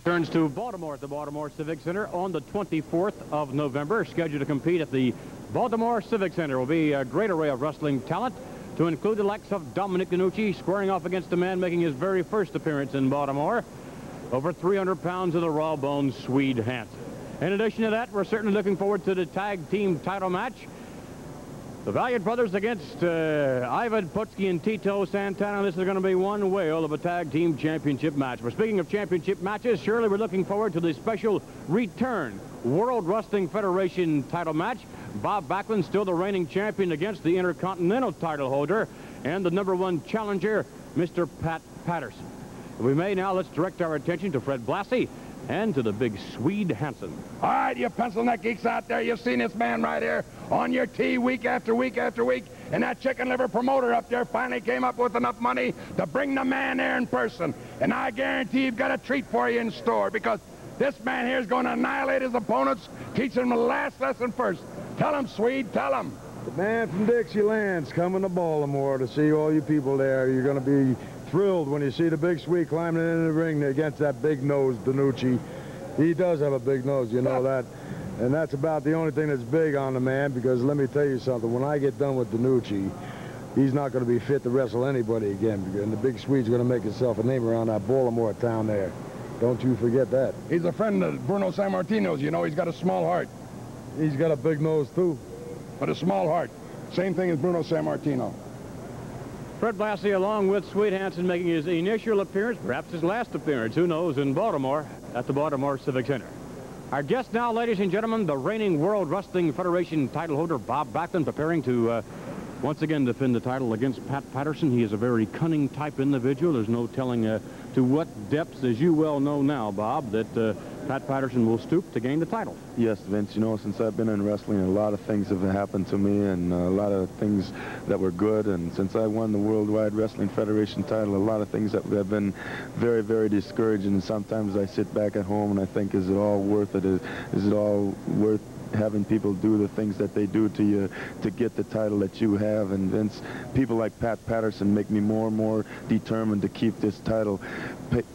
Turns to Baltimore at the Baltimore Civic Center on the 24th of November. Scheduled to compete at the Baltimore Civic Center will be a great array of wrestling talent, to include the likes of Dominic DiNucci squaring off against a man making his very first appearance in Baltimore, over 300 pounds of the raw-boned Swede Hanson. In addition to that, we're certainly looking forward to the tag team title match. The Valiant brothers against Ivan Putski and Tito Santana. This is going to be one whale of a tag team championship match. But speaking of championship matches, surely we're looking forward to the special return World Wrestling Federation title match. Bob Backlund, still the reigning champion, against the Intercontinental title holder and the #1 challenger, Mr. Pat Patterson. If we may now, let's direct our attention to Fred Blassie and to the big Swede Hanson. All right, you pencil neck geeks out there, you've seen this man right here on your tee week after week after week, and that chicken liver promoter up there finally came up with enough money to bring the man there in person. And I guarantee you've got a treat for you in store, because this man here is going to annihilate his opponents, teach them the last lesson first. Tell him, Swede, tell him. The man from Dixieland's coming to Baltimore to see all you people there. You're going to be thrilled when you see the big Swede climbing in the ring against that big-nosed DiNucci. He does have a big nose, you know that. And that's about the only thing that's big on the man, because let me tell you something. When I get done with DiNucci, he's not going to be fit to wrestle anybody again, and the big Swede's going to make himself a name around that Baltimore town there. Don't you forget that. He's a friend of Bruno Sammartino's. You know, he's got a small heart. He's got a big nose, too. But a small heart. Same thing as Bruno Sammartino. Fred Blassie, along with Swede Hanson, making his initial appearance, perhaps his last appearance, who knows, in Baltimore at the Baltimore Civic Center. Our guest now, ladies and gentlemen, the reigning World Wrestling Federation title holder, Bob Backlund, preparing to once again defend the title against Pat Patterson. He is a very cunning type individual. There's no telling to what depths, as you well know now, Bob, that Pat Patterson will stoop to gain the title. Yes, Vince, you know, since I've been in wrestling, a lot of things have happened to me, and a lot of things that were good. And since I won the Worldwide Wrestling Federation title, a lot of things that have been very, very discouraging. And sometimes I sit back at home and I think, is it all worth it? Is it all worth having people do the things that they do to you to get the title that you have? And Vince, people like Pat Patterson make me more and more determined to keep this title.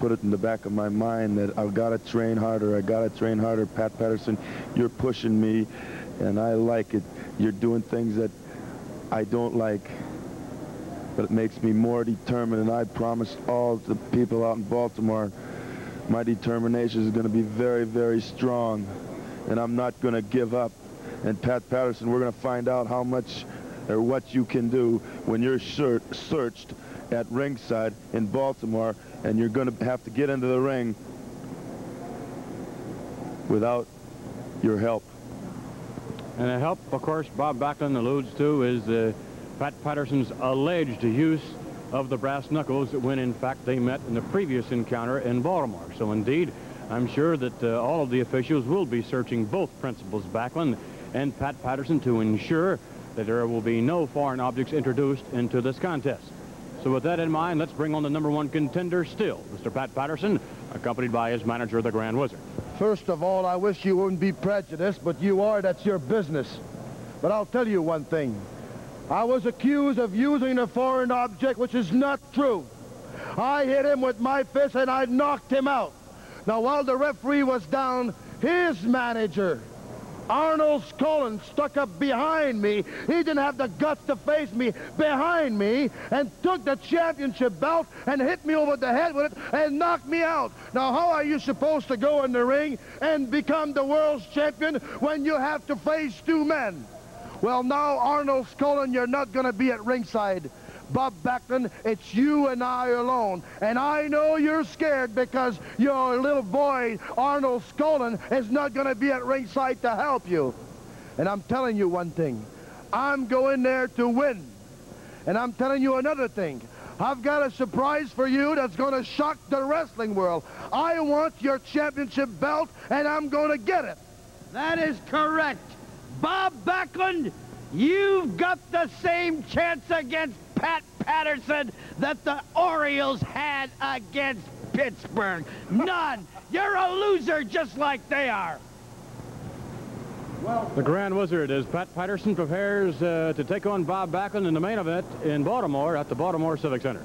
Put it in the back of my mind that I've got to train harder. I got to train harder. Pat Patterson, you're pushing me, and I like it. You're doing things that I don't like, but it makes me more determined. And I promised all the people out in Baltimore, my determination is going to be very, very strong. And I'm not going to give up. And Pat Patterson, we're going to find out how much or what you can do when you're searched at ringside in Baltimore, and you're going to have to get into the ring without your help. And the help, of course, Bob Backlund alludes to is Pat Patterson's alleged use of the brass knuckles when, in fact, they met in the previous encounter in Baltimore. So, indeed, I'm sure that all of the officials will be searching both principals, Backlund and Pat Patterson, to ensure that there will be no foreign objects introduced into this contest. So with that in mind, let's bring on the #1 contender still, Mr. Pat Patterson, accompanied by his manager, the Grand Wizard. First of all, I wish you wouldn't be prejudiced, but you are. That's your business. But I'll tell you one thing. I was accused of using a foreign object, which is not true. I hit him with my fist and I knocked him out. Now, while the referee was down, his manager, Arnold Skolin, stuck up behind me. He didn't have the guts to face me behind me and took the championship belt and hit me over the head with it and knocked me out. Now, how are you supposed to go in the ring and become the world's champion when you have to face two men? Well, now, Arnold Skolin, you're not going to be at ringside. Bob Backlund, it's you and I alone. And I know you're scared because your little boy, Arnold Skolin, is not going to be at ringside to help you. And I'm telling you one thing. I'm going there to win. And I'm telling you another thing. I've got a surprise for you that's going to shock the wrestling world. I want your championship belt, and I'm going to get it. That is correct. Bob Backlund, you've got the same chance against Pat Patterson that the Orioles had against Pittsburgh. None. You're a loser just like they are. The Grand Wizard, as Pat Patterson prepares to take on Bob Backlund in the main event in Baltimore at the Baltimore Civic Center.